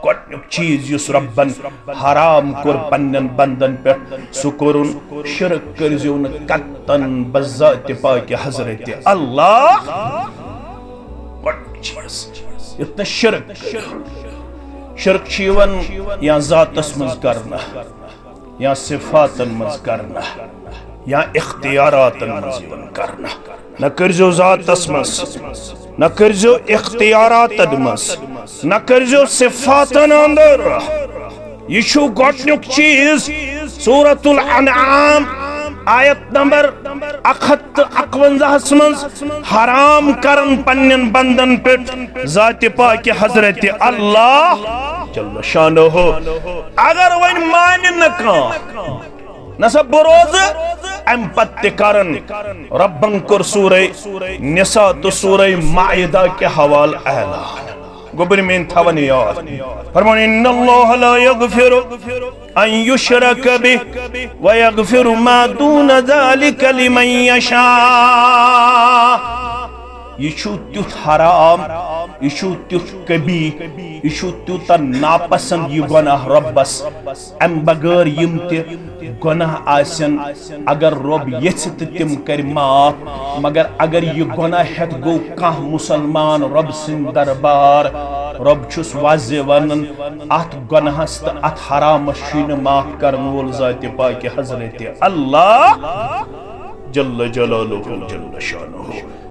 गोडनुक चीज युस रब्बन हराम कोर पन्नन बंदन पे सु कोरुन शिरक करजो न कत्तन बज़ात पाक हजरत अल्लाह गोडनुक चीज इतना शिरक शिवन या ज़ातस मज करना या सिफातन मज करना या इख्तियारातन मज करना न करजो ज़ातस मज न करजो इख्तियारातन मज न करजो सिफातन अंदर ये छु गोडनुक चीज सूरतुल अनआम आयत नंबर 151 मज हराम करन पन्नन बंदन पे ज़ात पाक हजरत अल्लाह जल्ल शानो अगर वन मान न सब रोज अम पत्ते करन रब्बन कुर सूरे निसा तो सूरे माइदा के हवाल ऐलान गोबर में थवन याद फरमान इन्नल्लाह ला यगफिरु अन युशरक बिहि व यगफिरु मा दून ज़ालिका लिमन यशा ये छु त्युत हराम ये छु त्युत कबी ये छु त्युत नापसंद ये गुनाह रब्बस अम बगैर यम ते गुनाह आसन अगर रब यछ त तिम कर माफ मगर अगर ये गुनाह हेत गो काह मुसलमान रब सिंह दरबार रब छुस वाजे वनन अत गुनाहस त अत हराम शिन माफ करन वोल ज़ात पाक हजरत अल्लाह जल्ल जलालुहु जल्ल शानुहु।